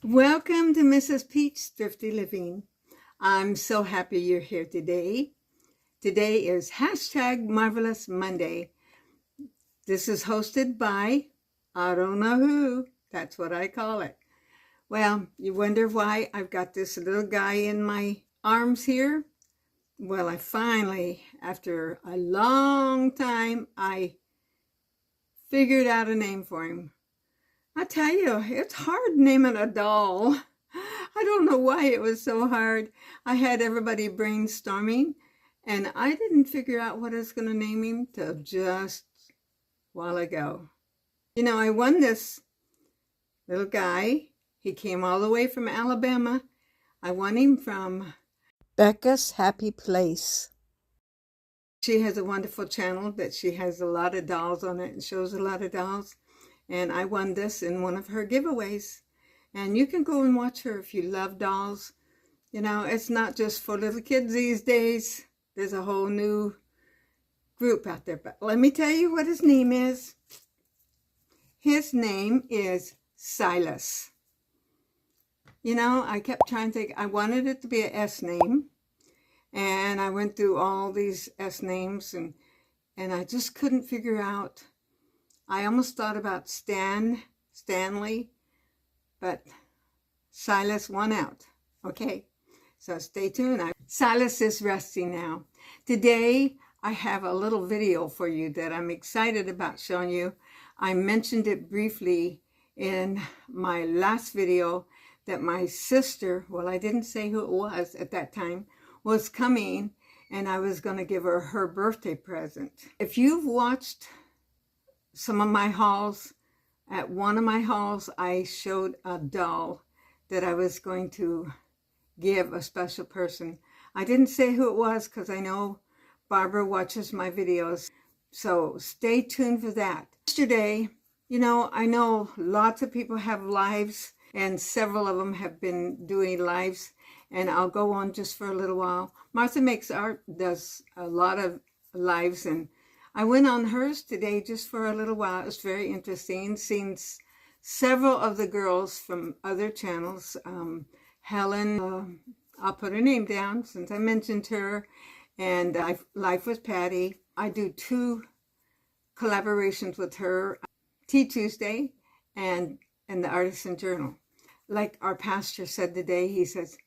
Welcome to Mrs. Pete's Thrifty Living. I'm so happy you're here today. Today is #Marvelous Monday. This is hosted by, I don't know who, that's what I call it. Well, you wonder why I've got this little guy in my arms here? Well, I finally, after a long time, I figured out a name for him. I tell you, it's hard naming a doll. I don't know why it was so hard. I had everybody brainstorming, and I didn't figure out what I was going to name him till just a while ago. You know, I won this little guy. He came all the way from Alabama. I won him from Becca's Happy Place. She has a wonderful channel that she has a lot of dolls on it and shows a lot of dolls. And I won this in one of her giveaways. And you can go and watch her if you love dolls. You know, it's not just for little kids these days. There's a whole new group out there. But let me tell you what his name is. His name is Silas. You know, I kept trying to think. I wanted it to be an S name. And I went through all these S names. And I just couldn't figure out. I almost thought about Stanley, but Silas won out. Okay, so stay tuned. Silas is resting now. Today, I have a little video for you that I'm excited about showing you. I mentioned it briefly in my last video that my sister, well, I didn't say who it was at that time, was coming, and I was going to give her her birthday present. If you've watched some of my hauls, at one of my hauls, I showed a doll that I was going to give a special person. I didn't say who it was because I know Barbara watches my videos. So stay tuned for that. Yesterday, you know, I know lots of people have lives and several of them have been doing lives, and I'll go on just for a little while. Martha Makes Art does a lot of lives, and I went on hers today just for a little while. It was very interesting, seeing several of the girls from other channels. Helen, I'll put her name down since I mentioned her, and Life with Patty. I do 2 collaborations with her, Tea Tuesday and the Artisan Journal. Like our pastor said today, he says,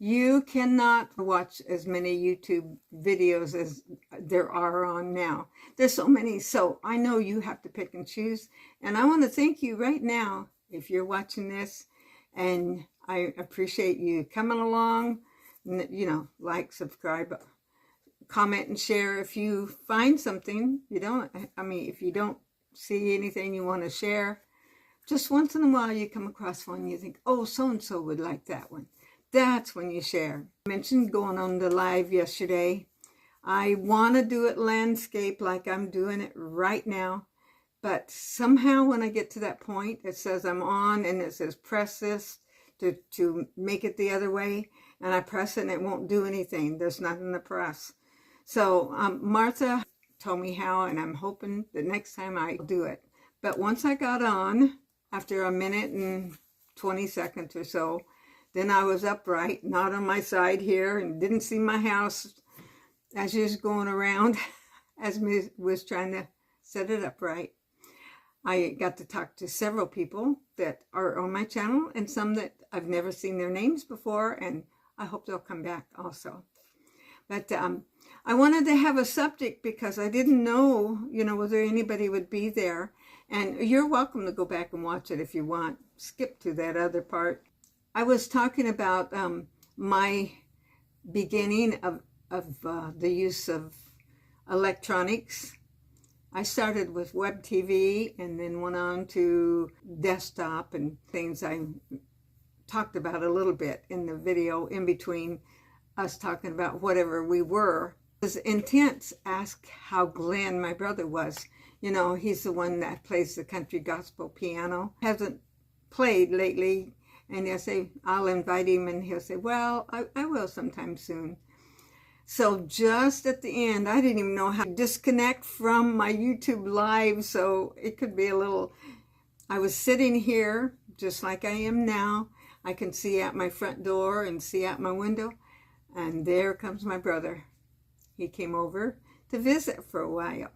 you cannot watch as many YouTube videos as there are on now. There's so many, so I know you have to pick and choose. And I want to thank you right now if you're watching this, and I appreciate you coming along. You know, like, subscribe, comment, and share. If you find something if you don't see anything you want to share, just once in a while you come across one you think, oh, so-and-so would like that one. That's when you share. I mentioned going on the live yesterday. I want to do it landscape like I'm doing it right now. But somehow when I get to that point, it says I'm on and it says press this to make it the other way. And I press it and it won't do anything. There's nothing to press. So Martha told me how, and I'm hoping the next time I do it. But once I got on, after a minute and 20 seconds or so, then I was upright, not on my side here, and didn't see my house as she was going around, as I was trying to set it up right. I got to talk to several people that are on my channel, and some that I've never seen their names before, and I hope they'll come back also. But I wanted to have a subject because I didn't know, you know, whether anybody would be there. And you're welcome to go back and watch it if you want. Skip to that other part. I was talking about my beginning of the use of electronics. I started with web TV and then went on to desktop and things I talked about a little bit in the video in between us talking about whatever we were. It was intense. Ask how Glenn, my brother, was. You know, he's the one that plays the country gospel piano. Hasn't played lately. And he'll say, I'll invite him, and he'll say, well, I will sometime soon. So just at the end, I didn't even know how to disconnect from my YouTube live, so it could be a little, I was sitting here just like I am now. I can see out my front door and see out my window. And there comes my brother. He came over to visit for a while.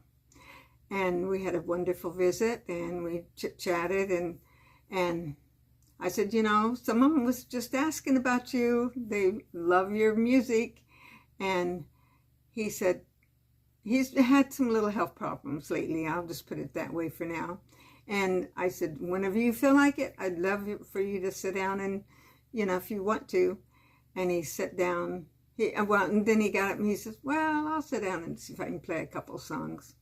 And we had a wonderful visit, and we chit-chatted, and I said, you know, someone was just asking about you. They love your music. And he said he's had some little health problems lately. I'll just put it that way for now. And I said, whenever you feel like it, I'd love for you to sit down and, you know, if you want to. And he sat down. And then he got up and he says, well, I'll sit down and see if I can play a couple songs.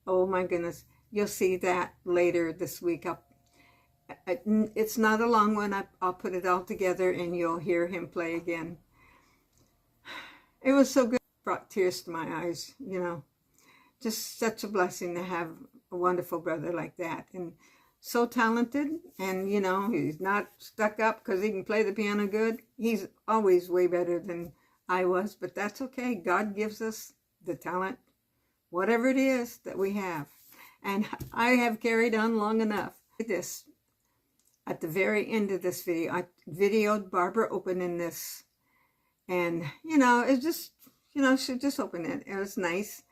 Oh my goodness. You'll see that later this week. It's not a long one. I'll put it all together and you'll hear him play again. It was so good. It brought tears to my eyes, you know. Just such a blessing to have a wonderful brother like that. And so talented. And, you know, he's not stuck up because he can play the piano good. He's always way better than I was. But that's okay. God gives us the talent, whatever it is that we have. And I have carried on long enough. This, at the very end of this video, I videoed Barbara opening this. And, you know, it just, you know, she just opened it. It was nice.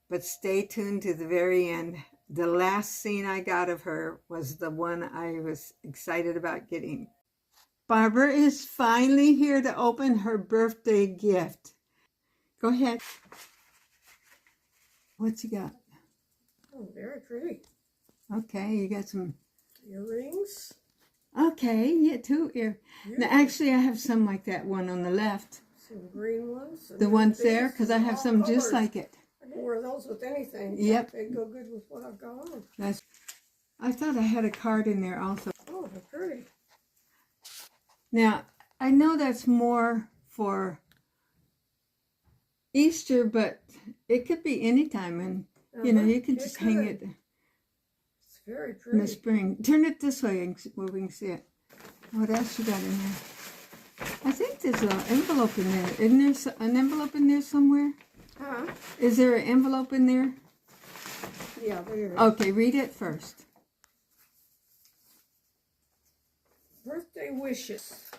But stay tuned to the very end. The last scene I got of her was the one I was excited about getting. Barbara is finally here to open her birthday gift. Go ahead. What you got? Oh, very pretty. Okay, you got some Earrings. Okay, yeah, 2 ear. Now, actually, I have some like that one on the left. Some green ones. The ones there, because I have some just like it. I can wear those with anything. Yep. They go good with what I've got on. I thought I had a card in there also. Oh, they're pretty. Now, I know that's more for Easter, but it could be any time, and you know, you can just hang it. It's very In pretty. the spring. Turn it this way where we can see it. What else you got in there? I think there's an envelope in there. Isn't there an envelope in there somewhere? Huh? Is there an envelope in there? Yeah, there is. Okay, read it first. Birthday wishes.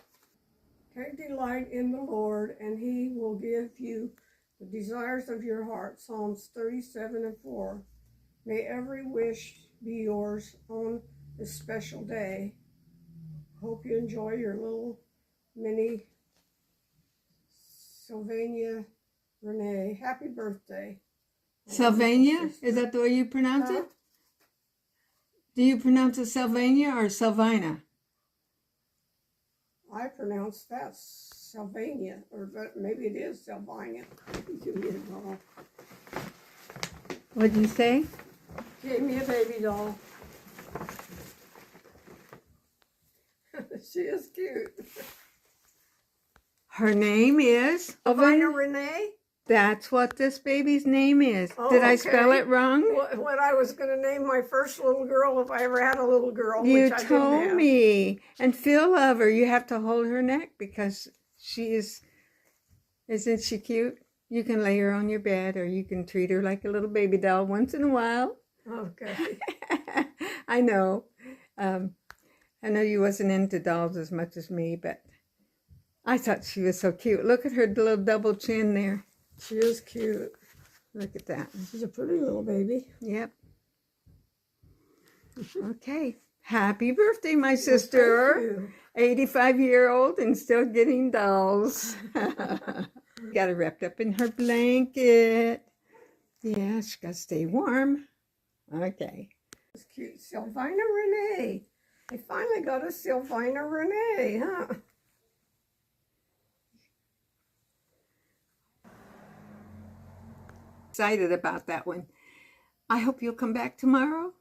Take delight in the Lord, and He will give you the desires of your heart. Psalms 37:4. May every wish be yours on this special day. Hope you enjoy your little mini Sylvania Renee. Happy birthday. Sylvania? Is that the way you pronounce it? Do you pronounce it Sylvania or Sylvina? I pronounce that Sylvania, or maybe it is Sylvania. Give me a doll. What'd you say? Gave me a baby doll. She is cute. Her name is Sylvina Renee? That's what this baby's name is. Oh, Did I okay. spell it wrong? What I was going to name my first little girl if I ever had a little girl, You which I didn't told have. me. And Phil love her. You have to hold her neck because she is, isn't she cute? You can lay her on your bed or you can treat her like a little baby doll once in a while. Okay. I know. I know you wasn't into dolls as much as me, but I thought she was so cute. Look at her little double chin there. She is cute. Look at that. She's a pretty little baby. Yep. Okay. Happy birthday, my sister. 85-year-old and still getting dolls. Got her wrapped up in her blanket. Yeah, she got to stay warm. Okay. It's cute. Sylvina Renee. I finally got a Sylvina Renee, huh? Excited about that one. I hope you'll come back tomorrow.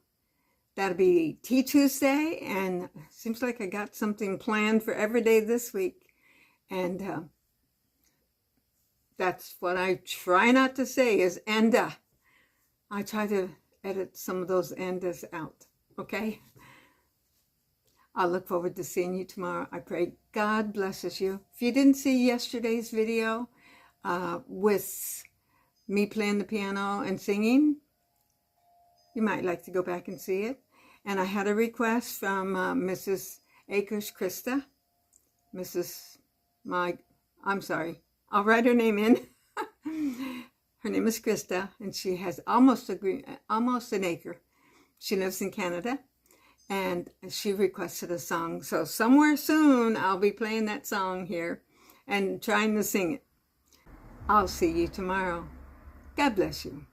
That'll be Tea Tuesday, and seems like I got something planned for every day this week. And that's what I try not to say is enda. I try to edit some of those endas out, okay? I'll look forward to seeing you tomorrow. I pray God blesses you. If you didn't see yesterday's video with me playing the piano and singing, you might like to go back and see it. And I had a request from Mrs. Acres Krista, I'll write her name in. Her name is Krista, and she has almost an acre. She lives in Canada, and she requested a song. So somewhere soon, I'll be playing that song here and trying to sing it. I'll see you tomorrow. God bless you.